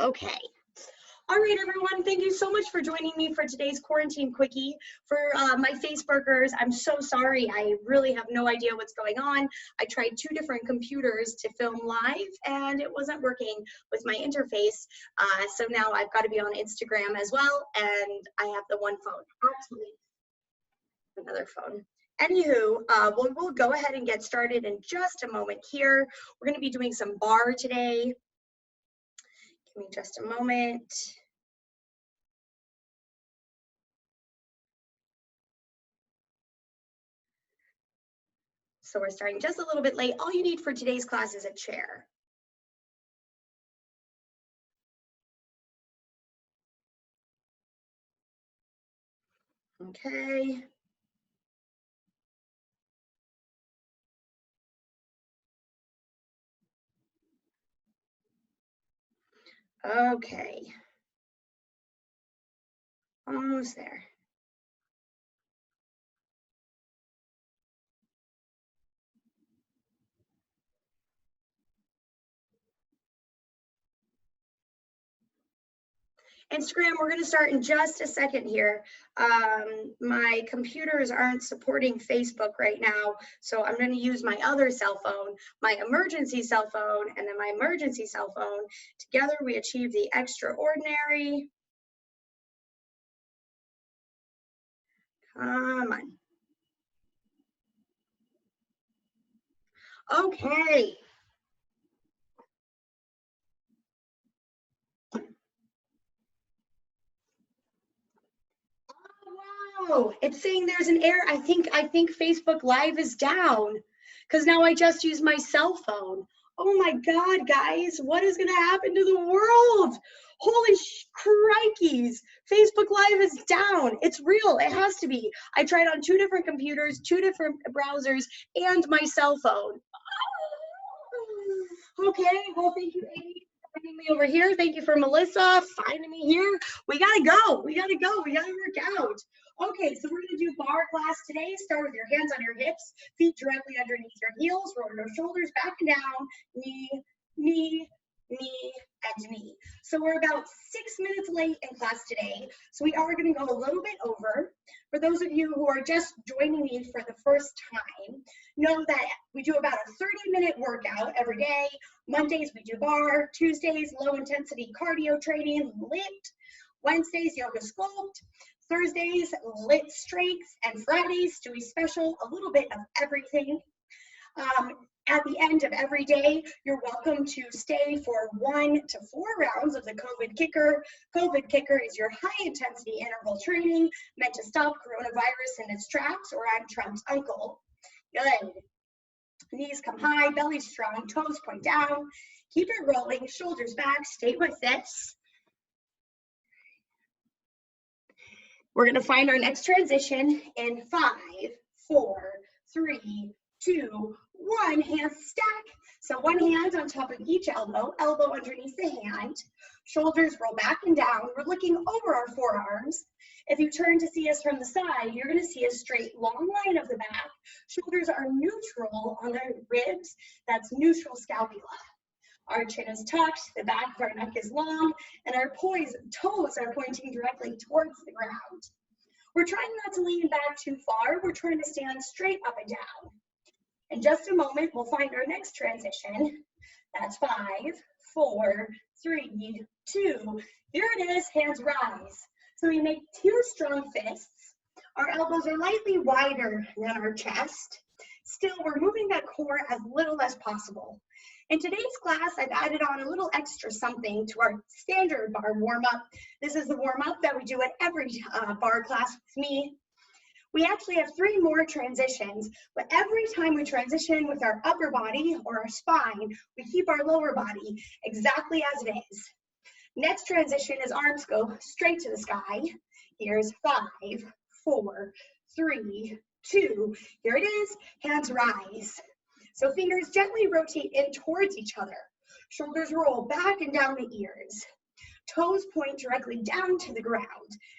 Okay. All right, everyone, thank you so much for joining me for today's quarantine quickie. For my Facebookers, I'm so sorry. I really have no idea what's going on. I tried 2 different computers to film live, and it wasn't working with my interface. So now I've got to be on Instagram as well, and I have the one phone. Actually, another phone. Anywho, we'll go ahead and get started in just a moment here. We're going to be doing some barre today. Give me just a moment. So we're starting just a little bit late. All you need for today's class is a chair. Okay. Okay. Almost there. Instagram, we're going to start in just a second here. My computers aren't supporting Facebook right now, so I'm going to use my other cell phone, my emergency cell phone, and then my emergency cell phone. Together, we achieve the extraordinary. Come on. Okay. Oh, it's saying there's an error. I think Facebook Live is down because now I just use my cell phone. Oh my God, guys, what is going to happen to the world? Holy crikeys. Facebook Live is down. It's real. It has to be. I tried on 2 different computers, 2 different browsers, and my cell phone. Okay, well, thank you, Amy, for finding me over here. Thank you for Melissa finding me here. We gotta go. We gotta go. We gotta work out. Okay, so we're gonna do barre class today. Start with your hands on your hips, feet directly underneath your heels, roll your shoulders back and down, knee, knee, knee, and knee. So we're about 6 minutes late in class today, so we are going to go a little bit over. For those of you who are just joining me for the first time, know that we do about a 30-minute workout every day. Mondays we do barre, Tuesdays low intensity cardio training, LIT, Wednesdays yoga sculpt, Thursdays LIT strength, and Fridays Stewie special, a little bit of everything. At the end of every day, you're welcome to stay for 1 to 4 rounds of the COVID Kicker. COVID Kicker is your high-intensity interval training meant to stop coronavirus in its tracks, or I'm Trump's uncle. Good. Knees come high, belly strong, toes point down. Keep it rolling, shoulders back, stay with this. We're going to find our next transition in 5, 4, 3, 2, 1. Hands stack. So one hand on top of each elbow, elbow underneath the hand. Shoulders roll back and down. We're looking over our forearms. If you turn to see us from the side, you're going to see a straight long line of the back. Shoulders are neutral on the ribs. That's neutral scapula. Our chin is tucked, the back of our neck is long, and our toes are pointing directly towards the ground. We're trying not to lean back too far. We're trying to stand straight up and down. In just a moment, we'll find our next transition. That's 5, 4, 3, 2. Here it is, hands rise. So we make 2 strong fists. Our elbows are lightly wider than our chest. Still, we're moving that core as little as possible. In today's class, I've added on a little extra something to our standard barre warm-up. This is the warm-up that we do at every barre class with me. We actually have 3 more transitions, but every time we transition with our upper body or our spine, we keep our lower body exactly as it is. Next transition is arms go straight to the sky. Here's 5, 4, 3, 2. Here it is, hands rise. So fingers gently rotate in towards each other. Shoulders roll back and down the ears. Toes point directly down to the ground.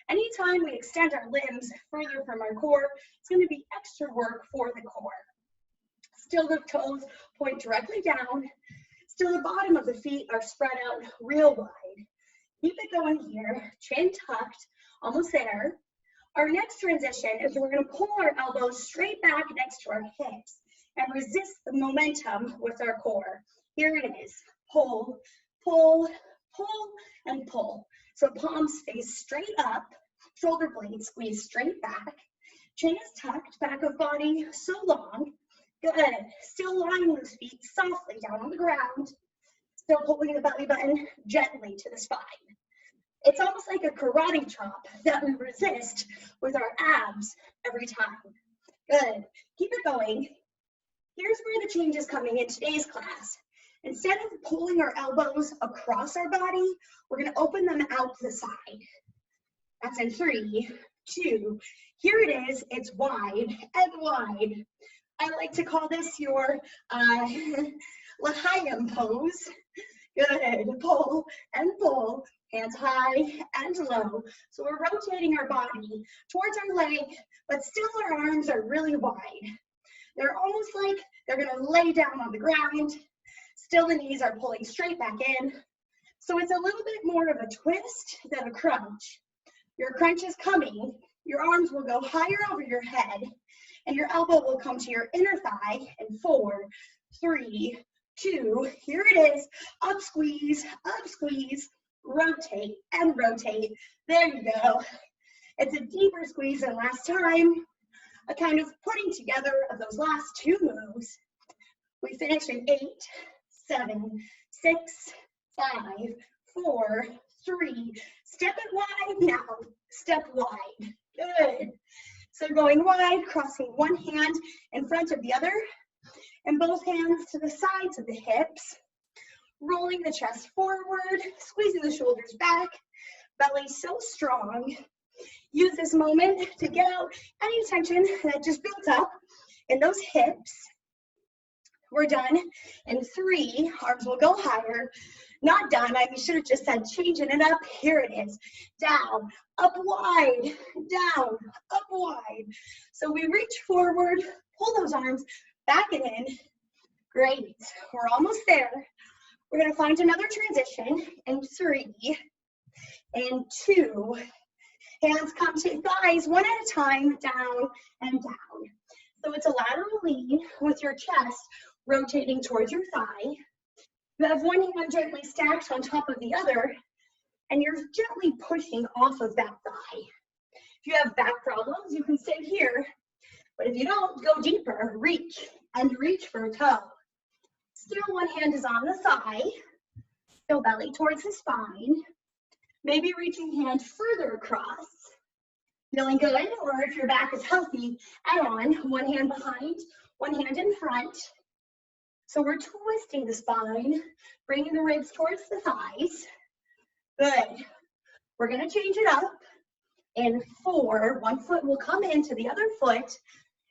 Anytime we extend our limbs further from our core, it's going to be extra work for the core. Still the toes point directly down. Still the bottom of the feet are spread out real wide. Keep it going here, chin tucked, almost there. Our next transition is we're gonna pull our elbows straight back next to our hips and resist the momentum with our core. Here it is, pull, pull, pull, and pull. So palms face straight up, shoulder blades squeeze straight back, chin is tucked, back of body so long. Good, still lying those feet softly down on the ground, still pulling the belly button gently to the spine. It's almost like a karate chop that we resist with our abs every time. Good, keep it going. Here's where the change is coming in today's class. Instead of pulling our elbows across our body, we're gonna open them out to the side. That's in 3, 2, here it is, it's wide and wide. I like to call this your L'Chaim pose. Good, pull and pull, hands high and low. So we're rotating our body towards our leg, but still our arms are really wide. They're almost like they're gonna lay down on the ground. Still the knees are pulling straight back in. So it's a little bit more of a twist than a crunch. Your crunch is coming, your arms will go higher over your head, and your elbow will come to your inner thigh in 4, 3, 2, here it is, up squeeze, rotate and rotate. There you go. It's a deeper squeeze than last time, a kind of putting together of those last 2 moves. We finish in 8, 7, 6, 5, 4, 3, step it wide now, step wide, good. So going wide, crossing one hand in front of the other, and both hands to the sides of the hips, rolling the chest forward, squeezing the shoulders back, belly so strong. Use this moment to get out any tension that just built up in those hips. We're done in 3, arms will go higher. Not done, I should have just said changing it up. Here it is, down, up wide, down, up wide. So we reach forward, pull those arms back and in. Great, we're almost there. We're gonna find another transition in 3 and 2. Hands come to thighs one at a time, down and down. So it's a lateral lean with your chest rotating towards your thigh. You have one hand gently stacked on top of the other, and you're gently pushing off of that thigh. If you have back problems, you can stay here, but if you don't, go deeper, reach and reach for a toe. Still one hand is on the thigh, still belly towards the spine, maybe reaching hand further across. Feeling good, or if your back is healthy, add on one hand behind, one hand in front. So we're twisting the spine, bringing the ribs towards the thighs. Good. We're gonna change it up. In 4, one foot will come into the other foot.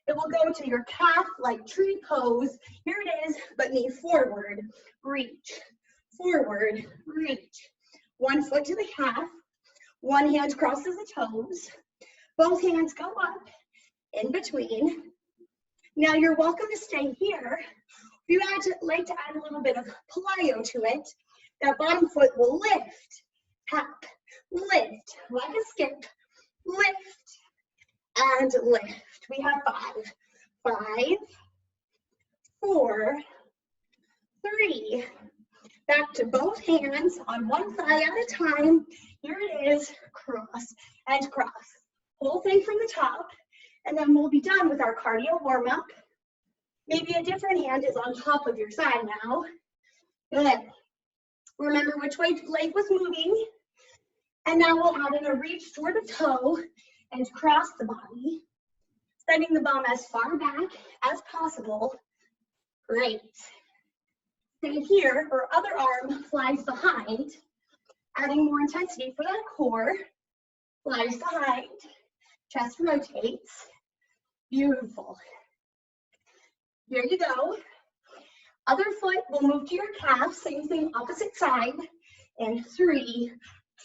It will go to your calf like tree pose. Here it is, but knee forward, reach, forward, reach. One foot to the calf, one hand crosses the toes. Both hands go up, in between. Now you're welcome to stay here. If you like to add a little bit of plyo to it, that bottom foot will lift, tap, lift, like a skip, lift, and lift. We have 5, 5, 4, 3. Back to both hands on one thigh at a time. Here it is, cross and cross. Whole thing from the top, and then we'll be done with our cardio warm-up. Maybe a different hand is on top of your side now. Good. Remember which way the leg was moving. And now we'll add in a reach toward the toe and cross the body, sending the bum as far back as possible. Great. Stay here, or other arm flies behind, adding more intensity for that core. Flies behind, chest rotates. Beautiful. Here you go. Other foot will move to your calf, same thing, opposite side. And 3,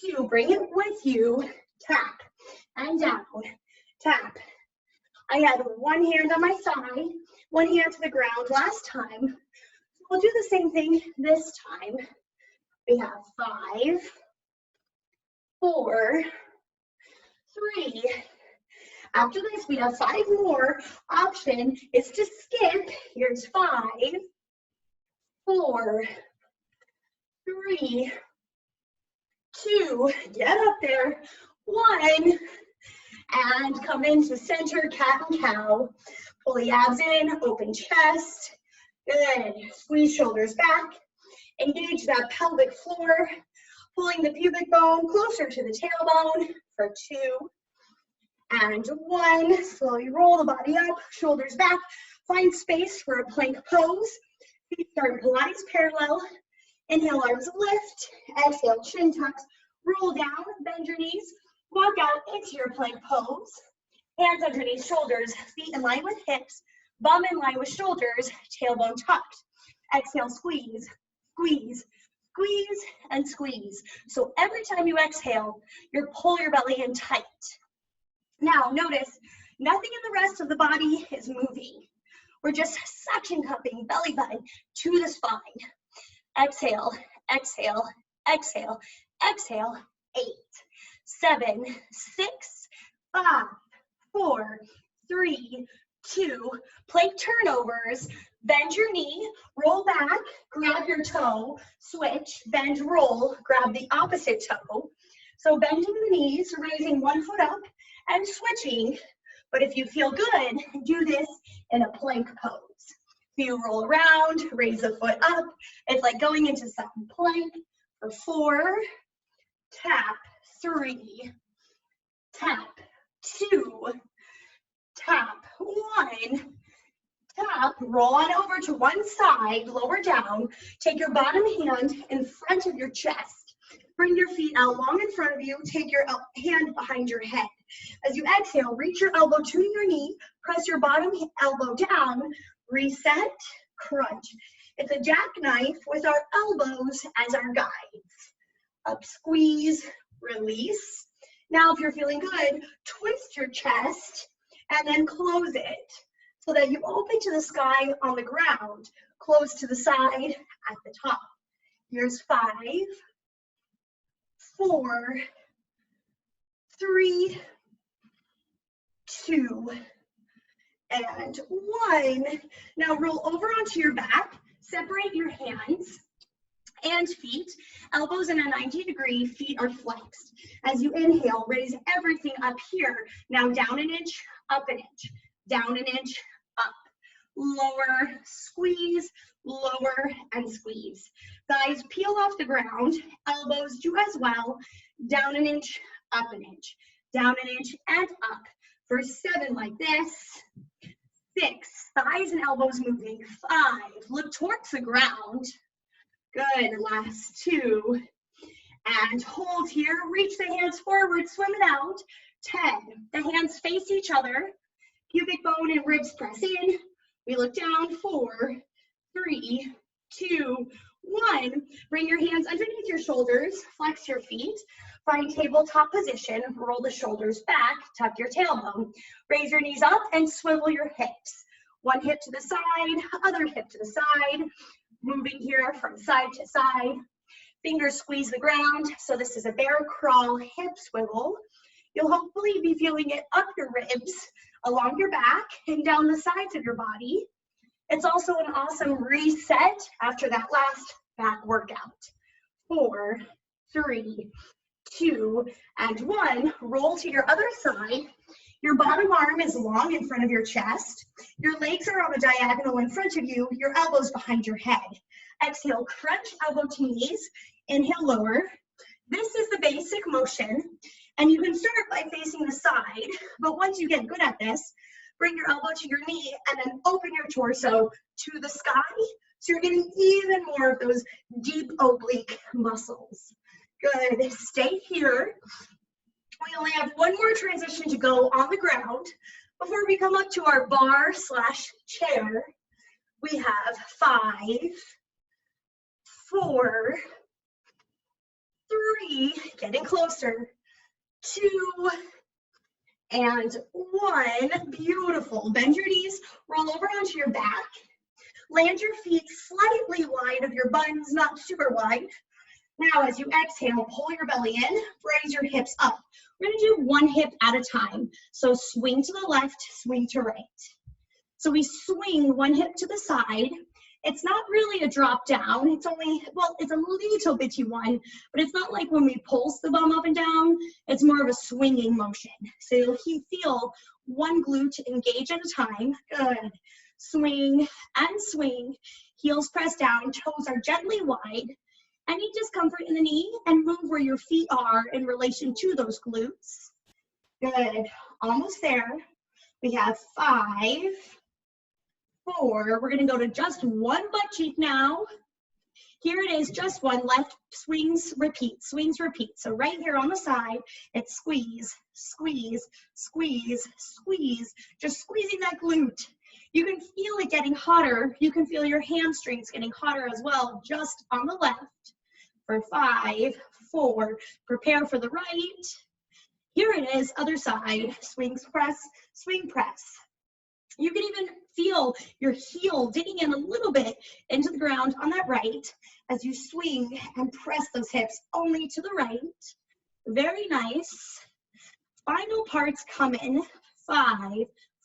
2, bring it with you. Tap and down, tap. I had one hand on my thigh, one hand to the ground last time. We'll do the same thing this time. We have 5, 4, 3. After this, we have 5 more. Option is to skip. Here's 5, 4, 3, 2. Get up there. 1. And come into center, cat and cow. Pull the abs in, open chest. Good. Squeeze shoulders back. Engage that pelvic floor. Pulling the pubic bone closer to the tailbone for 2 and 1. Slowly roll the body up, shoulders back. Find space for a plank pose. Feet start Pilates parallel. Inhale, arms lift. Exhale, chin tucks. Roll down, bend your knees. Walk out into your plank pose. Hands underneath shoulders, feet in line with hips, bum in line with shoulders, tailbone tucked. Exhale, squeeze, squeeze, squeeze, and squeeze. So every time you exhale, you pull your belly in tight. Now notice, nothing in the rest of the body is moving. We're just suction cupping belly button to the spine. Exhale, exhale, exhale, exhale. 8, 7, 6, 5, 4, 3, 2. Plank turnovers. Bend your knee, roll back, grab your toe, switch, bend, roll, grab the opposite toe. So bending the knees, raising one foot up and switching. But if you feel good, do this in a plank pose. If you roll around, raise the foot up. It's like going into second plank for 4, tap, 3, tap, 2, tap, 1, tap, roll on over to one side, lower down. Take your bottom hand in front of your chest. Bring your feet out long in front of you. Take your hand behind your head. As you exhale, reach your elbow to your knee. Press your bottom elbow down. Reset, crunch. It's a jackknife with our elbows as our guides. Up, squeeze, release. Now, if you're feeling good, twist your chest and then close it so that you open to the sky on the ground, close to the side at the top. Here's 5, 4, 3, 2, and 1. Now roll over onto your back, separate your hands and feet, elbows in a 90-degree, feet are flexed. As you inhale, raise everything up here. Now down an inch, up an inch, down an inch, up, lower, squeeze, lower, and squeeze. Thighs peel off the ground, elbows do as well, down an inch, up an inch, down an inch, and up. For 7 like this, 6, thighs and elbows moving, 5, look towards the ground. Good, last 2, and hold here, reach the hands forward, swim it out. 10, the hands face each other, pubic bone and ribs press in. We look down, 4, 3, 2, 1. Bring your hands underneath your shoulders, flex your feet, find tabletop position, roll the shoulders back, tuck your tailbone, raise your knees up and swivel your hips. One hip to the side, other hip to the side, moving here from side to side. Fingers squeeze the ground. So this is a bear crawl hip swivel. You'll hopefully be feeling it up your ribs, along your back, and down the sides of your body. It's also an awesome reset after that last back workout. 4, 3, 2, and 1. Roll to your other side. Your bottom arm is long in front of your chest. Your legs are on a diagonal in front of you. Your elbows behind your head. Exhale, crunch elbow to knees. Inhale, lower. This is the basic motion. And you can start by facing the side. But once you get good at this, bring your elbow to your knee and then open your torso to the sky. So you're getting even more of those deep oblique muscles. Good. Stay here. We only have one more transition to go on the ground before we come up to our bar/chair. We have 5, 4, 3, getting closer, 2, and 1. Beautiful. Bend your knees, roll over onto your back. Land your feet slightly wide of your buns, not super wide. Now, as you exhale, pull your belly in, raise your hips up. We're gonna do one hip at a time. So swing to the left, swing to right. So we swing one hip to the side. It's not really a drop down. It's only, well, it's a little bitty one, but it's not like when we pulse the bum up and down. It's more of a swinging motion. So you'll feel one glute engage at a time. Good. Swing and swing. Heels press down, toes are gently wide. Any discomfort in the knee, and move where your feet are in relation to those glutes. Good. Almost there. We have 5, 4. We're going to go to just one butt cheek now. Here it is, just one. Left swings, repeat, swings, repeat. So right here on the side, it's squeeze, squeeze, squeeze, squeeze. Just squeezing that glute. You can feel it getting hotter. You can feel your hamstrings getting hotter as well, just on the left. For 5, 4, prepare for the right. Here it is, other side, swings, press, swing, press. You can even feel your heel digging in a little bit into the ground on that right as you swing and press those hips only to the right. Very nice. Final parts come in. 5,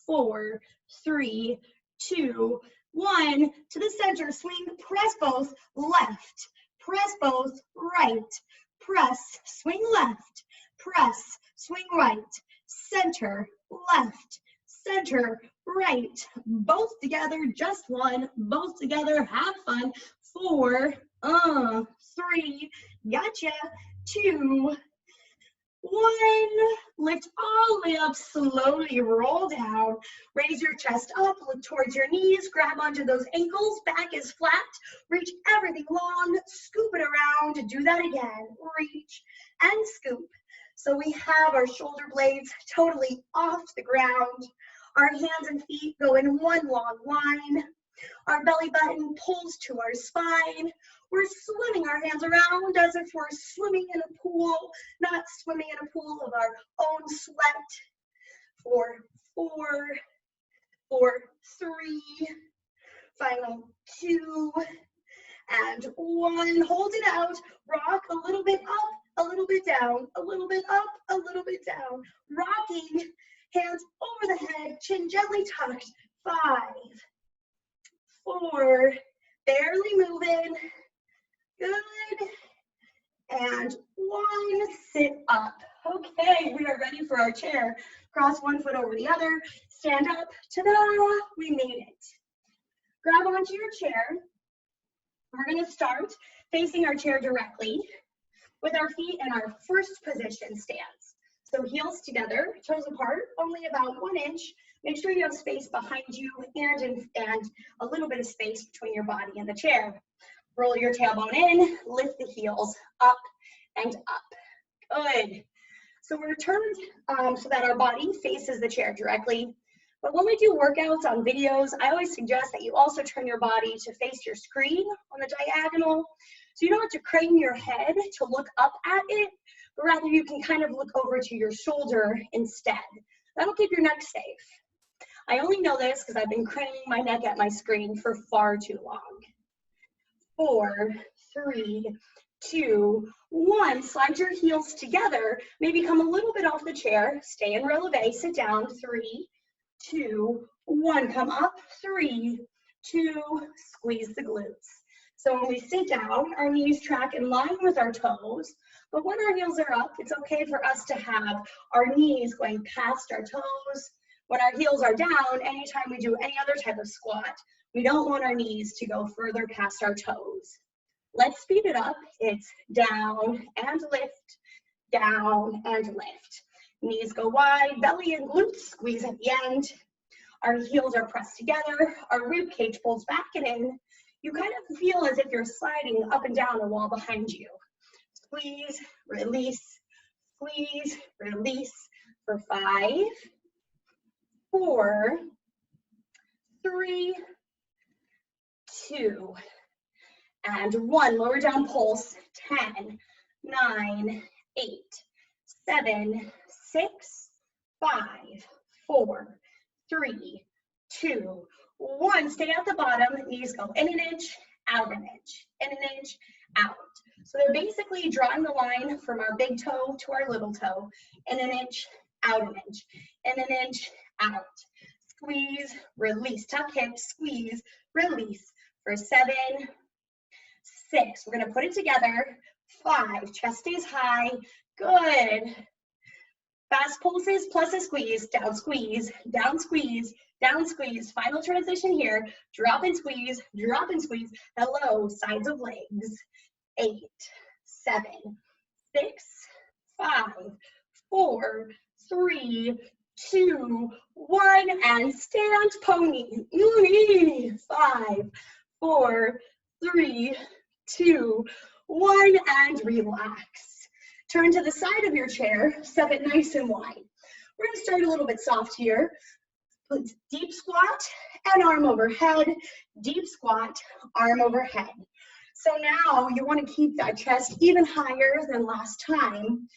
4, 3, 2, 1. To the center, swing, press both, left. Press both, right, press, swing left, press, swing right, center, left, center, right, both together, just one, both together, have fun. 4, 3, gotcha, 2, 1, lift all the way up, slowly roll down, raise your chest up, look towards your knees, grab onto those ankles, back is flat, reach everything long, scoop it around, do that again, reach and scoop. So we have our shoulder blades totally off the ground, our hands and feet go in one long line, our belly button pulls to our spine. We're swimming our hands around as if we're swimming in a pool, not swimming in a pool of our own sweat. 4, 3, final 2, and 1. Hold it out, rock a little bit up, a little bit down, a little bit up, a little bit down. Rocking, hands over the head, chin gently tucked. 5, 4, barely moving. Good. And 1, sit up. Okay, we are ready for our chair. Cross one foot over the other, stand up, ta-da, we made it. Grab onto your chair. We're gonna start facing our chair directly with our feet in our first position stance. So heels together, toes apart, only about 1 inch. Make sure you have space behind you and a little bit of space between your body and the chair. Roll your tailbone in, lift the heels up and up. Good. So we're turned so that our body faces the chair directly. But when we do workouts on videos, I always suggest that you also turn your body to face your screen on the diagonal. So you don't have to crane your head to look up at it, but rather you can kind of look over to your shoulder instead. That'll keep your neck safe. I only know this because I've been craning my neck at my screen for far too long. 4, 3, 2, 1. Slide your heels together. Maybe come a little bit off the chair. Stay in releve. Sit down. 3, 2, 1. Come up. 3, 2. Squeeze the glutes. So when we sit down, our knees track in line with our toes. But when our heels are up, it's okay for us to have our knees going past our toes. When our heels are down, anytime we do any other type of squat, we don't want our knees to go further past our toes. Let's speed it up. It's down and lift, down and lift. Knees go wide, belly and glutes squeeze at the end. Our heels are pressed together. Our rib cage pulls back and in. You kind of feel as if you're sliding up and down the wall behind you. Squeeze, release, squeeze, release for 5, 4, 3, 2, and 1. Lower down pulse. 10, 9, 8, 7, 6, 5, 4, 3, 2, 1. Stay at the bottom, knees go in an inch, out an inch, in an inch, out. So they're basically drawing the line from our big toe to our little toe, in an inch, out an inch, in an inch, out. Squeeze, release, tuck hips, squeeze, release for 7, 6. We're gonna put it together. 5, chest stays high, good. Fast pulses plus a squeeze, down squeeze, down squeeze, down squeeze. Final transition here, drop and squeeze, hello, sides of legs. 8, 7, 6, 5, 4, 3, 2, 1, and stand pony. 5, 4, 3, 2, 1, and relax. Turn to the side of your chair, step it nice and wide. We're gonna start a little bit soft here. Put deep squat and arm overhead, deep squat, arm overhead. So now you wanna keep that chest even higher than last time,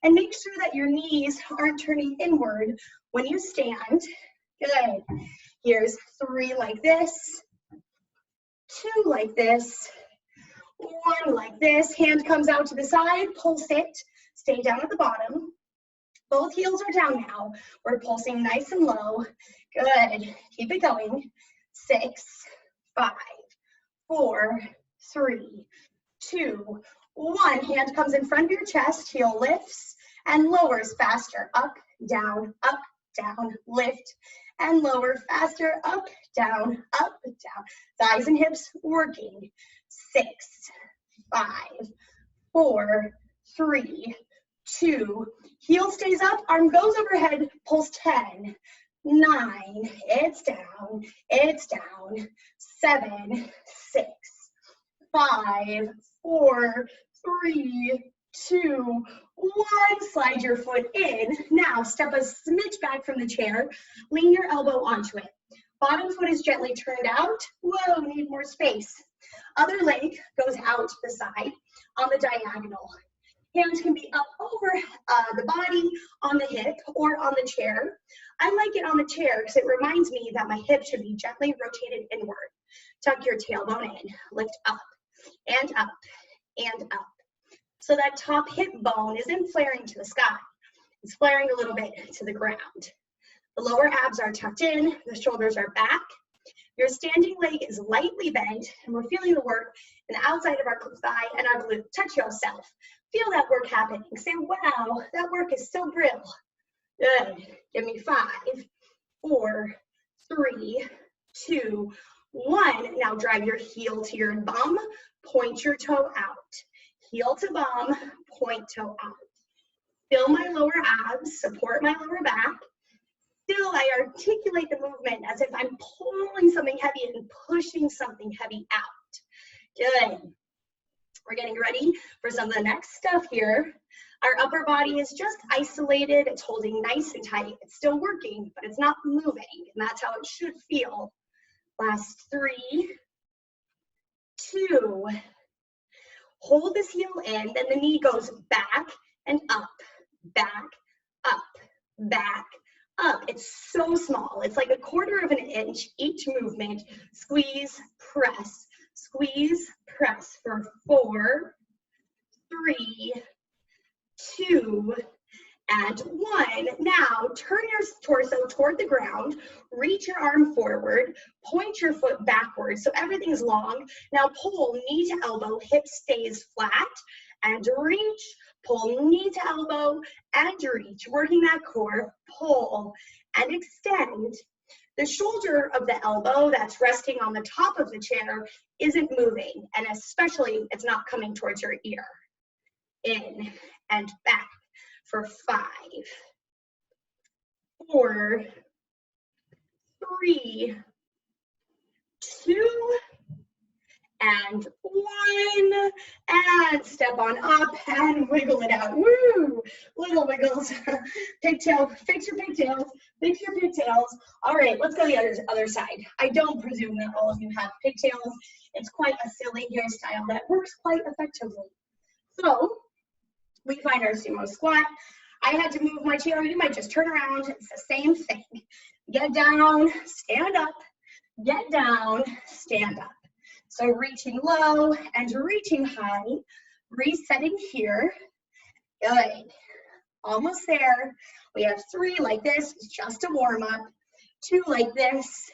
and make sure that your knees aren't turning inward when you stand. Good. Here's 3 like this, 2 like this, 1 like this. Hand comes out to the side, pulse it, stay down at the bottom. Both heels are down now. We're pulsing nice and low. Good. Keep it going. 6, 5, 4, 3, 2, 1. Hand comes in front of your chest, heel lifts and lowers faster. Up, down, lift and lower faster. Up, down, thighs and hips working. 6, 5, 4, 3, 2, heel stays up, arm goes overhead, pulse 10, 9, it's down, 7, 6, 5, 4, 3, 2, 1, slide your foot in. Now step a smidge back from the chair, lean your elbow onto it. Bottom foot is gently turned out. Whoa, need more space. Other leg goes out to the side on the diagonal. Hands can be up over the body, on the hip, or on the chair. I like it on the chair because it reminds me that my hip should be gently rotated inward. Tuck your tailbone in, lift up, and up, and up. So that top hip bone isn't flaring to the sky. It's flaring a little bit to the ground. The lower abs are tucked in, the shoulders are back. Your standing leg is lightly bent, and we're feeling the work in the outside of our thigh and our glute. Touch yourself. Feel that work happening. Say, wow, that work is so brill. Good. Give me 5, 4, 3, 2, 1. Now drive your heel to your bum, point your toe out. Heel to bum, point toe out. Feel my lower abs, support my lower back. Still, I articulate the movement as if I'm pulling something heavy and pushing something heavy out. Good. We're getting ready for some of the next stuff here. Our upper body is just isolated. It's holding nice and tight. It's still working, but it's not moving, and that's how it should feel. Last 3, 2. Hold this heel in, then the knee goes back and up, back, up, back, up. It's so small. It's like 1/4 of an inch each movement. Squeeze, press for 4, 3, 2, and 1. Now turn your torso toward the ground, reach your arm forward, point your foot backwards so everything's long. Now pull knee to elbow, hip stays flat, and reach. Pull knee to elbow and reach, working that core. Pull and extend. The shoulder of the elbow that's resting on the top of the chair isn't moving, and especially it's not coming towards your ear. In and back for 5, 4, 3, 2, and 1, and step on up and wiggle it out. Woo! Little wiggles. Pigtail, fix your pigtails, fix your pigtails. All right, let's go the other side. I don't presume that all of you have pigtails. It's quite a silly hairstyle that works quite effectively. So we find our sumo squat. I had to move my chair. You might just turn around. It's the same thing. Get down, stand up, get down, stand up. So reaching low and reaching high, resetting here. Good. Almost there. We have 3 like this, just a warm up. 2 like this.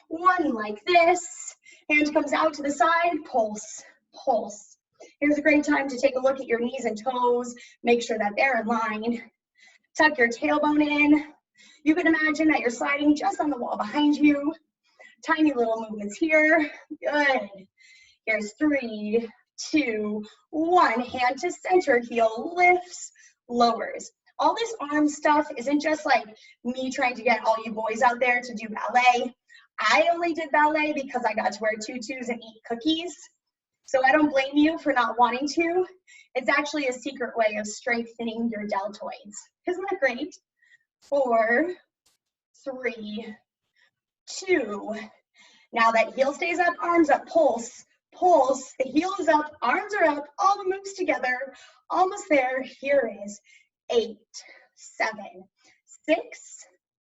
1 like this. Hand comes out to the side, pulse, pulse. Here's a great time to take a look at your knees and toes. Make sure that they're in line. Tuck your tailbone in. You can imagine that you're sliding just on the wall behind you. Tiny little movements here. Good. Here's 3, 2, 1. Hand to center, heel lifts, lowers. All this arm stuff isn't just like me trying to get all you boys out there to do ballet. I only did ballet because I got to wear tutus and eat cookies. So I don't blame you for not wanting to. It's actually a secret way of strengthening your deltoids. Isn't that great? 4, 3, 2. Now that heel stays up, arms up, pulse, pulse. The heel is up, arms are up, all the moves together. Almost there. Here is 8, 7, 6,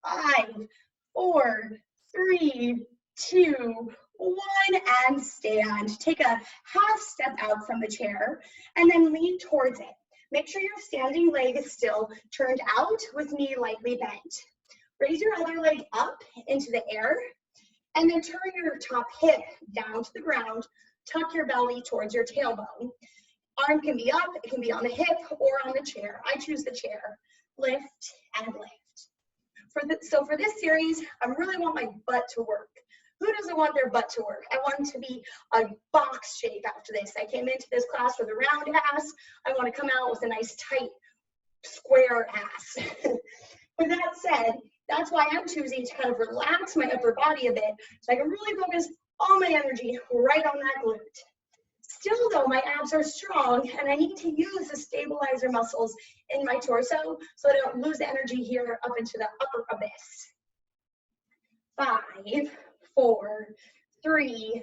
5, 4, 3, 2, 1, and stand. Take a half step out from the chair and then lean towards it. Make sure your standing leg is still turned out with knee lightly bent. Raise your other leg up into the air and then turn your top hip down to the ground. Tuck your belly towards your tailbone. Arm can be up, it can be on the hip or on the chair. I choose the chair. Lift and lift. So for this series, I really want my butt to work. Who doesn't want their butt to work? I want it to be a box shape after this. I came into this class with a round ass. I want to come out with a nice tight square ass. With that said, that's why I'm choosing to kind of relax my upper body a bit so I can really focus all my energy right on that glute. Still though, my abs are strong and I need to use the stabilizer muscles in my torso so I don't lose energy here up into the upper abyss. 5, 4, 3,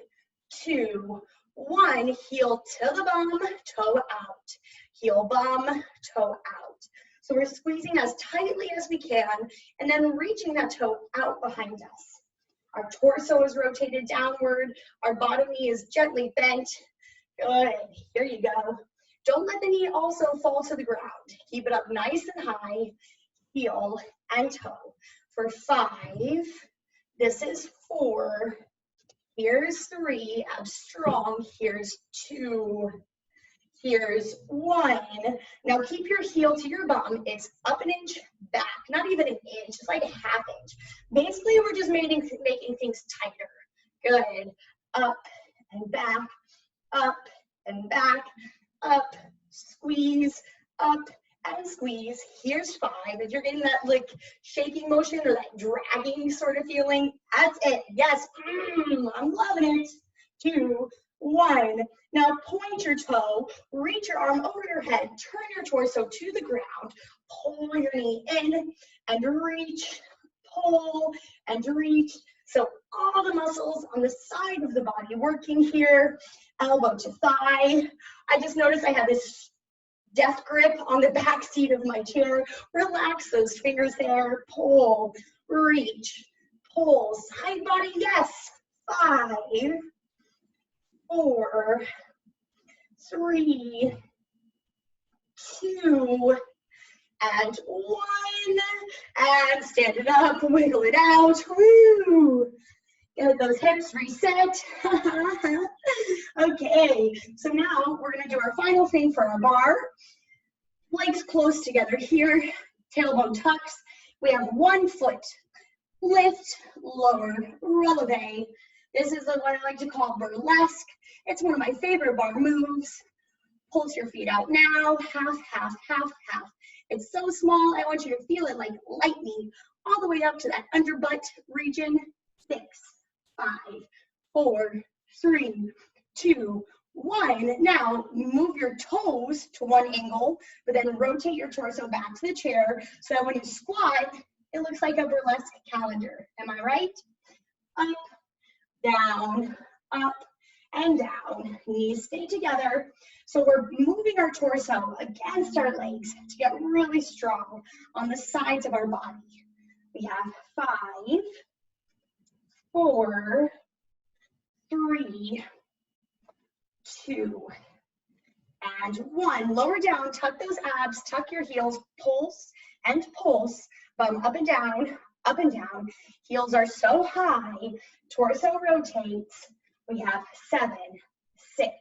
2, 1. Heel to the bum, toe out. Heel bum, toe out. So we're squeezing as tightly as we can and then reaching that toe out behind us. Our torso is rotated downward. Our bottom knee is gently bent. Good. Here you go. Don't let the knee also fall to the ground. Keep it up nice and high. Heel and toe. For 5. This is 4. Here's 3. Abs strong. Here's 2. Here's 1. Now keep your heel to your bum. It's up an inch, back. Not even an inch. It's like a half inch. Basically, we're just making things tighter. Good. Up and back. Up and back. Up. Squeeze. Up and squeeze. Here's 5. If you're getting that like shaking motion or that dragging sort of feeling, that's it. Yes, I'm loving it. 2, 1. Now point your toe, reach your arm over your head, turn your torso to the ground, pull your knee in and reach, pull and reach. So all the muscles on the side of the body working here, elbow to thigh. I just noticed I have this death grip on the back seat of my chair. Relax those fingers there. Pull, reach, pull. Side body, yes. 5, 4, 3, 2, and 1. And stand it up, wiggle it out. Woo! Get those hips reset. Okay, so now we're gonna do our final thing for our bar. Legs close together here, tailbone tucks. We have 1 foot, lift, lower, releve. This is what I like to call burlesque. It's one of my favorite bar moves. Pulse your feet out now, half, half, half, half. It's so small, I want you to feel it like lightning all the way up to that underbutt region. 6, 5, 4, 3, 2, 1. Now move your toes to one angle, but then rotate your torso back to the chair so that when you squat, it looks like a burlesque calendar. Am I right? Up, down, up, and down. Knees stay together. So we're moving our torso against our legs to get really strong on the sides of our body. We have 5, 4, 3, 2, and 1. Lower down, tuck those abs, tuck your heels, pulse and pulse, bum up and down, up and down. Heels are so high, torso rotates. We have 7, 6,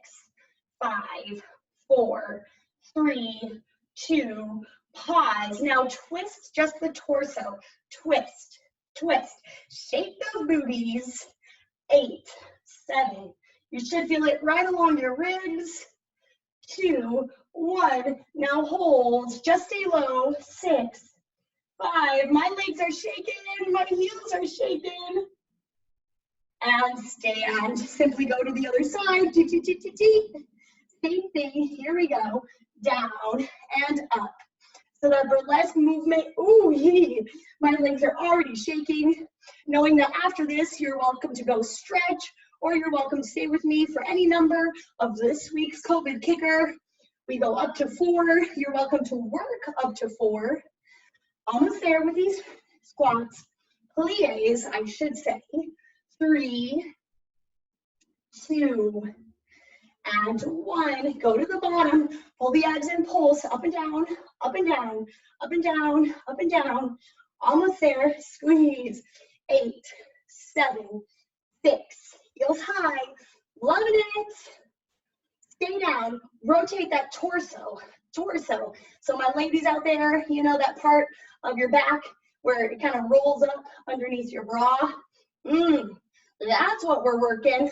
5, 4, 3, 2, pause. Now twist just the torso. Twist, twist. Shake those booties. 8, 7. You should feel it right along your ribs. 2, 1. Now hold. Just stay low. 6, 5. My legs are shaking. My heels are shaking. And stand. Simply go to the other side. Same thing. Here we go. Down and up. So that burlesque movement. Ooh, my legs are already shaking. Knowing that after this, you're welcome to go stretch, or you're welcome to stay with me for any number of this week's COVID Kicker. We go up to 4. You're welcome to work up to 4. Almost there with these squats. Plies, I should say. 3, 2, and 1. Go to the bottom. Pull the abs and pulse. Up and down, up and down, up and down, up and down. Almost there. Squeeze. 8, 7, 6. Heels high. Loving it. Stay down. Rotate that torso. Torso. So my ladies out there, you know that part of your back where it kind of rolls up underneath your bra? That's what we're working.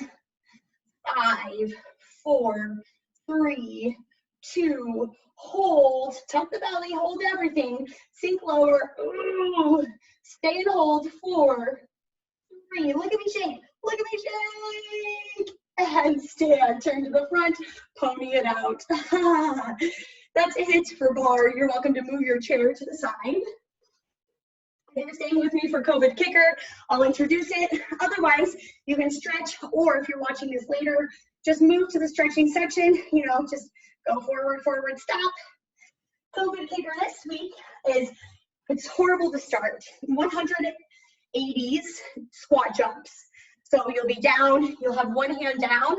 5, 4, 3, 2, hold. Tuck the belly, hold everything. Sink lower. Ooh. Stay and hold. 4, 3. Look at me shake. Look at me shake. And stand. Turn to the front. Pony it out. That's it for bar. You're welcome to move your chair to the side. If you're staying with me for COVID Kicker, I'll introduce it. Otherwise, you can stretch, or if you're watching this later, just move to the stretching section. You know, just go forward, forward, stop. COVID Kicker this week is, it's horrible to start. 180s squat jumps. So you'll be down, you'll have one hand down,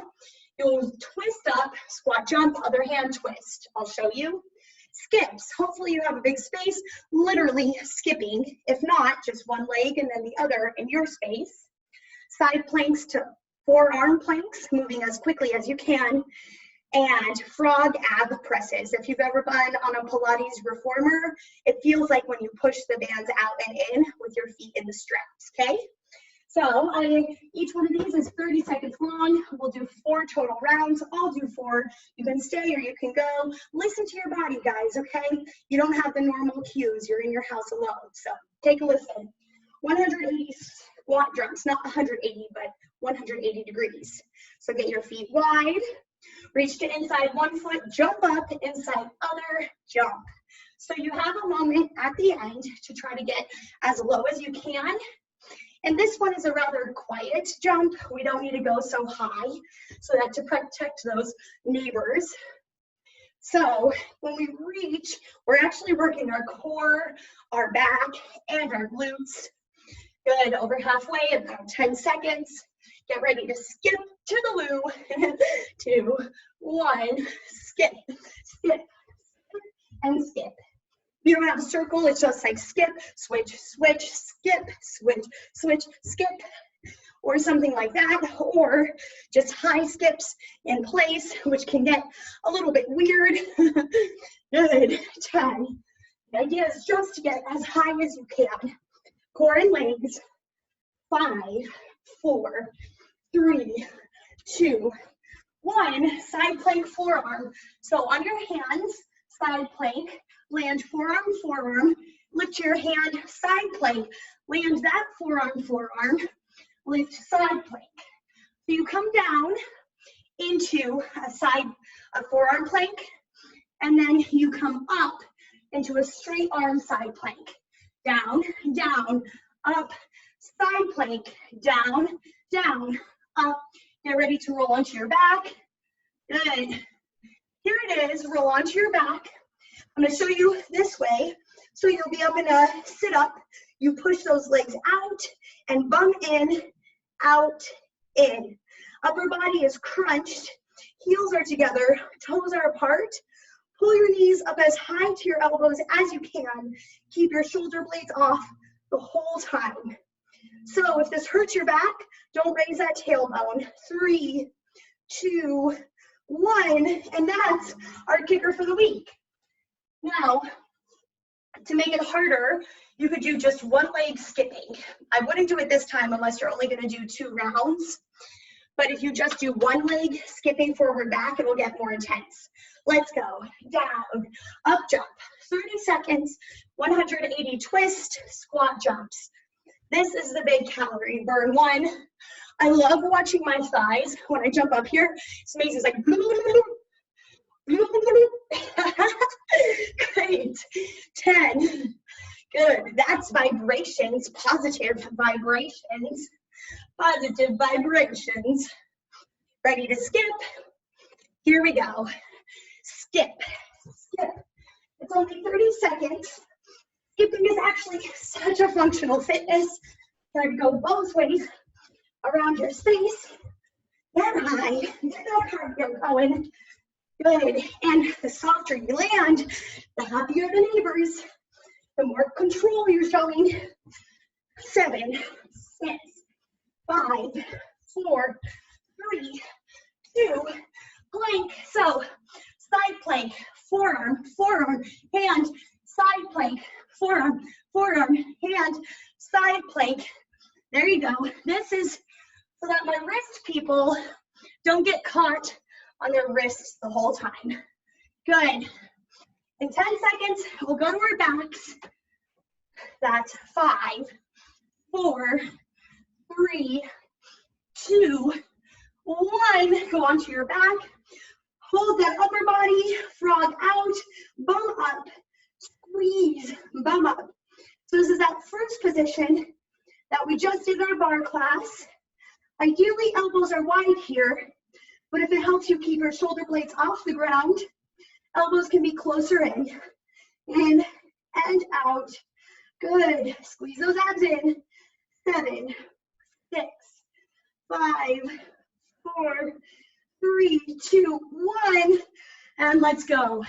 you'll twist up, squat jump, other hand twist. I'll show you. Skips. Hopefully you have a big space, literally skipping. If not, just one leg and then the other in your space. Side planks to forearm planks, moving as quickly as you can. And frog ab presses. If you've ever been on a Pilates reformer, it feels like when you push the bands out and in with your feet in the straps, okay? So each one of these is 30 seconds long. We'll do 4 total rounds. I'll do 4. You can stay or you can go. Listen to your body, guys, okay? You don't have the normal cues. You're in your house alone. So take a listen. 180 squat jumps, not 180, but 180 degrees. So get your feet wide. Reach to inside one foot, jump up, inside other, jump. So you have a moment at the end to try to get as low as you can. And this one is a rather quiet jump. We don't need to go so high so that to protect those neighbors. So when we reach, we're actually working our core, our back, and our glutes. Good, over halfway, about 10 seconds. Get ready to skip to the loo. 2, 1, skip, skip, and skip. You don't have a circle, it's just like skip, switch, switch, skip, switch, switch, skip, or something like that, or just high skips in place, which can get a little bit weird. Good, 10. The idea is just to get as high as you can. Core and legs. 5, 4, 3, 2, 1. Side plank forearm. So on your hands, side plank. Land forearm, forearm, lift your hand, side plank, land that forearm, forearm, lift side plank. So you come down into a forearm plank, and then you come up into a straight arm side plank. Down, down, up, side plank, down, down, up. Get ready to roll onto your back. Good. Here it is, roll onto your back. I'm going to show you this way. So you'll be up in a sit-up. You push those legs out and bum in, out, in. Upper body is crunched, heels are together, toes are apart. Pull your knees up as high to your elbows as you can. Keep your shoulder blades off the whole time. So if this hurts your back, don't raise that tailbone. 3, 2, 1, and that's our kicker for the week. Now, to make it harder, you could do just one leg skipping. I wouldn't do it this time unless you're only gonna do 2 rounds. But if you just do one leg skipping forward back, it will get more intense. Let's go. Down, up jump. 30 seconds, 180 twist, squat jumps. This is the big calorie burn one. I love watching my thighs when I jump up here. It's amazing. It's like, great. 10. Good. That's vibrations, positive vibrations. Positive vibrations. Ready to skip? Here we go. Skip, skip. It's only 30 seconds. Skipping is actually such a functional fitness. Try to go both ways around your space. Get high, get that cardio going. Good, and the softer you land, the happier the neighbors, the more control you're showing. 7, 6, 5, 4, 3, 2, plank. So side plank, forearm, forearm, hand, side plank, forearm, forearm, hand, side plank. There you go. This is so that my wrist people don't get caught on their wrists the whole time. Good. In 10 seconds, we'll go to our backs. That's 5, 4, 3, 2, 1. Go onto your back. Hold that upper body, frog out, bum up, squeeze, bum up. So this is that first position that we just did in our bar class. Ideally, elbows are wide here, but if it helps you keep your shoulder blades off the ground, elbows can be closer in and out. Good. Squeeze those abs in. 7, 6, 5, 4, 3, 2, 1, and let's go.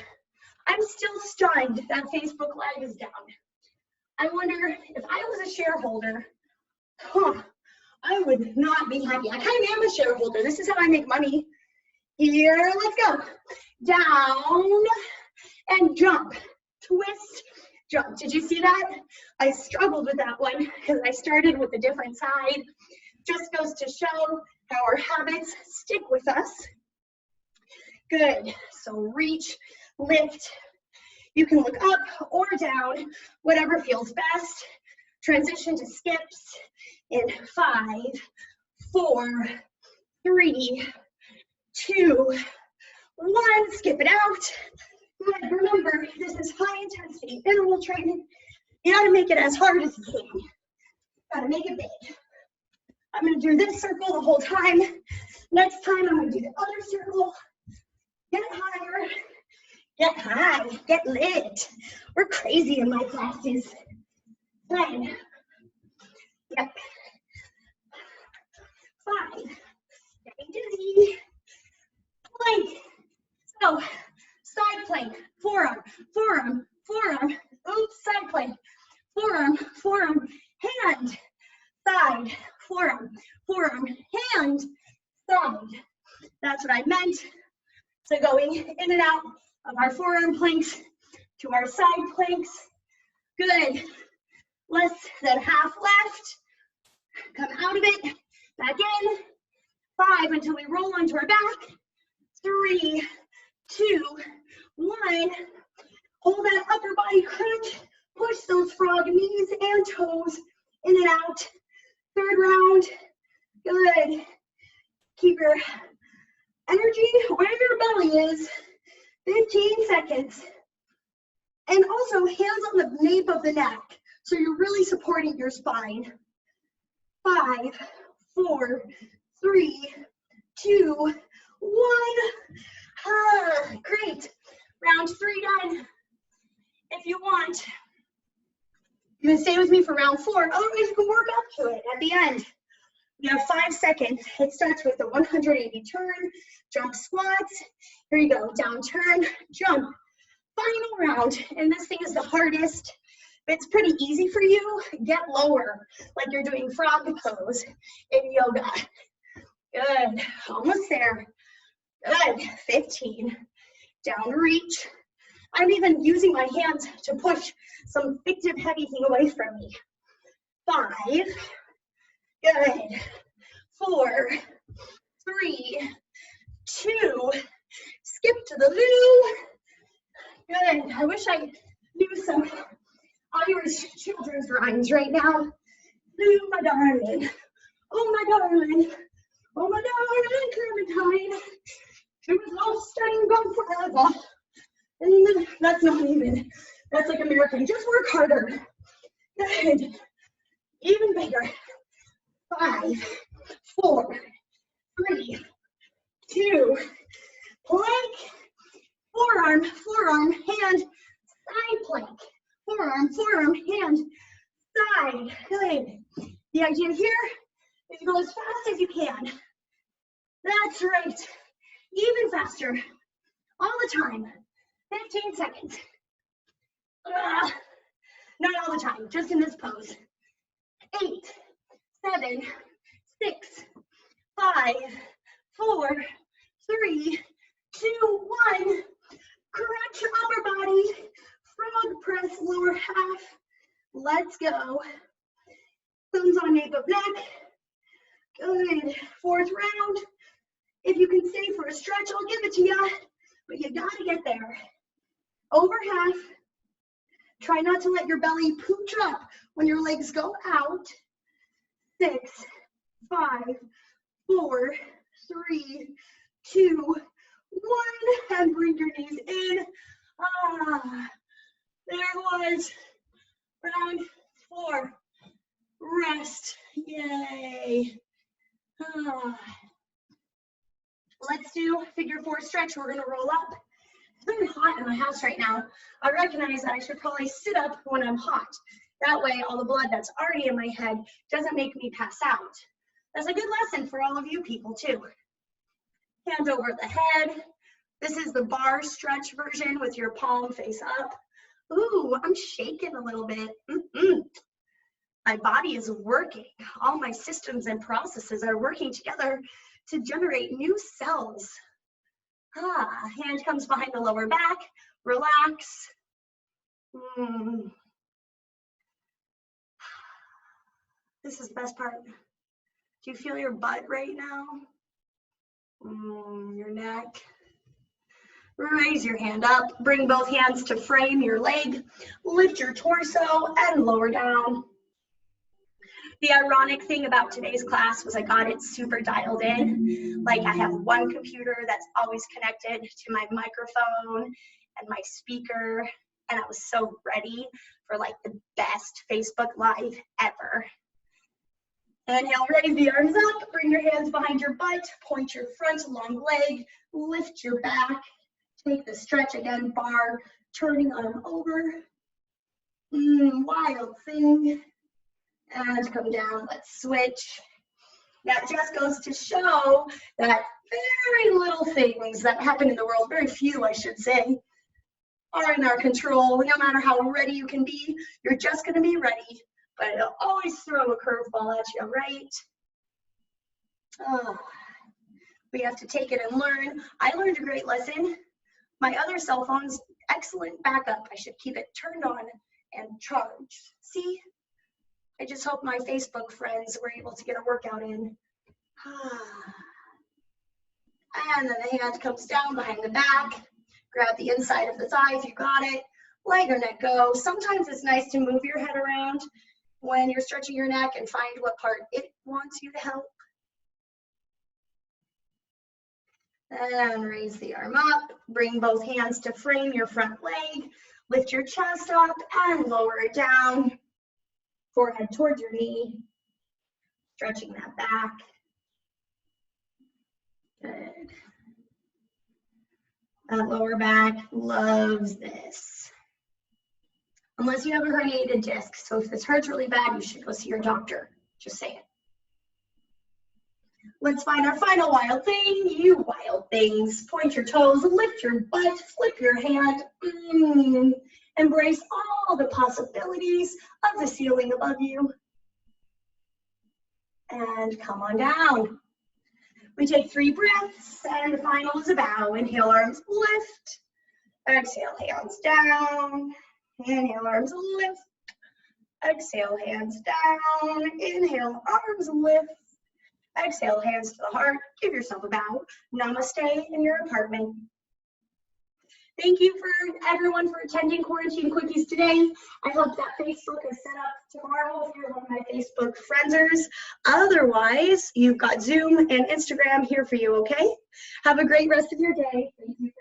I'm still stunned that Facebook Live is down. I wonder if I was a shareholder, I would not be happy. I kind of am a shareholder. This is how I make money. Here, let's go. Down and jump, twist, jump. Did you see that? I struggled with that one because I started with a different side. Just goes to show how our habits stick with us. Good. So reach, lift. You can look up or down, whatever feels best. Transition to skips in 5, 4, 3, 2, 1. Skip it out. Good. Remember, this is high intensity interval training. You gotta make it as hard as you can. Gotta make it big. I'm gonna do this circle the whole time. Next time, I'm gonna do the other circle. Get higher. Get high. Get lit. We're crazy in my classes. 10. Yep. 5. Getting dizzy. Plank. So, side plank. Forearm, forearm, forearm. Oops, side plank. Forearm, forearm, hand. Side, forearm, forearm, hand, side. That's what I meant. So going in and out of our forearm planks to our side planks. Good. Less than half left. Come out of it. Back in. 5 until we roll onto our back. 3, 2, 1. Hold that upper body crunch. Push those frog knees and toes in and out. 3rd round. Good. Keep your energy where your belly is. 15 seconds. And also hands on the nape of the neck. So you're really supporting your spine. 5, 4, 3, 2, 1. Great. Round 3 done. If you want, you can stay with me for round 4. Otherwise, you can work up to it at the end. You have 5 seconds. It starts with a 180 turn, jump squats. Here you go, down turn, jump. Final round, and this thing is the hardest. It's pretty easy for you. Get lower, like you're doing frog pose in yoga. Good, almost there. Good, 15. Down reach. I'm even using my hands to push some fictive heavy thing away from me. 5. Good. 4, 3, 2. Skip to the loo. Good. I wish I knew some Irish children's rhymes right now. Lou, my darling. Oh, my darling. Oh, my darling Clementine. She was lost and gone forever. And that's not even, that's like American. Just work harder. Good. Even bigger. 5, 4, 3, 2. Plank. Forearm, forearm, hand, side plank. Forearm, forearm, hand, side. Good. The idea here is to go as fast as you can. That's right. Even faster. All the time. 15 seconds. Not all the time, just in this pose. 8, 7, 6, 5, 4, 3, 2, 1. Crunch upper body. Frog press lower half. Let's go. Thumbs on nape of neck. Good. 4th round. If you can stay for a stretch, I'll give it to you. But you gotta get there. Over half. Try not to let your belly pooch up when your legs go out. 6, 5, 4, 3, 2, 1. And bring your knees in. There it was. Round 4. Rest. Yay. Let's do figure 4 stretch. We're going to roll up. It's very hot in my house right now. I recognize that I should probably sit up when I'm hot. That way, all the blood that's already in my head doesn't make me pass out. That's a good lesson for all of you people, too. Hand over the head. This is the bar stretch version with your palm face up. Ooh, I'm shaking a little bit. My body is working. All my systems and processes are working together to generate new cells. Hand comes behind the lower back. Relax. This is the best part. Do you feel your butt right now? Your neck. Raise your hand up. Bring both hands to frame your leg. Lift your torso and lower down. The ironic thing about today's class was I got it super dialed in. Like I have one computer that's always connected to my microphone and my speaker, and I was so ready for like the best Facebook Live ever. Inhale, raise the arms up, bring your hands behind your butt, point your front long leg, lift your back, take the stretch again, bar, turning arm over. Wild thing. And come down, let's switch. That just goes to show that very little things that happen in the world, very few I should say, are in our control. No matter how ready you can be, you're just gonna be ready, but it'll always throw a curveball at you, right? We have to take it and learn. I learned a great lesson. My other cell phone's excellent backup. I should keep it turned on and charged. See? I just hope my Facebook friends were able to get a workout in. And then the hand comes down behind the back. Grab the inside of the thigh if you got it. Let your neck go. Sometimes it's nice to move your head around when you're stretching your neck and find what part it wants you to help. And raise the arm up. Bring both hands to frame your front leg. Lift your chest up and lower it down. Forehead towards your knee. Stretching that back. Good. That lower back loves this. Unless you have a herniated disc. So if this hurts really bad, you should go see your doctor. Just say it. Let's find our final wild thing. You wild things. Point your toes, lift your butt, flip your hand. Embrace all the possibilities of the ceiling above you. And come on down. We take 3 breaths, and the final is a bow. Inhale, arms lift. Exhale, hands down. Inhale, arms lift. Exhale, hands down. Inhale, arms lift. Exhale, hands to the heart. Give yourself a bow. Namaste in your apartment. Thank you for everyone for attending Quarantine Quickies today. I hope that Facebook is set up tomorrow if you're one of my Facebook friendsers. Otherwise, you've got Zoom and Instagram here for you, okay? Have a great rest of your day. Thank you.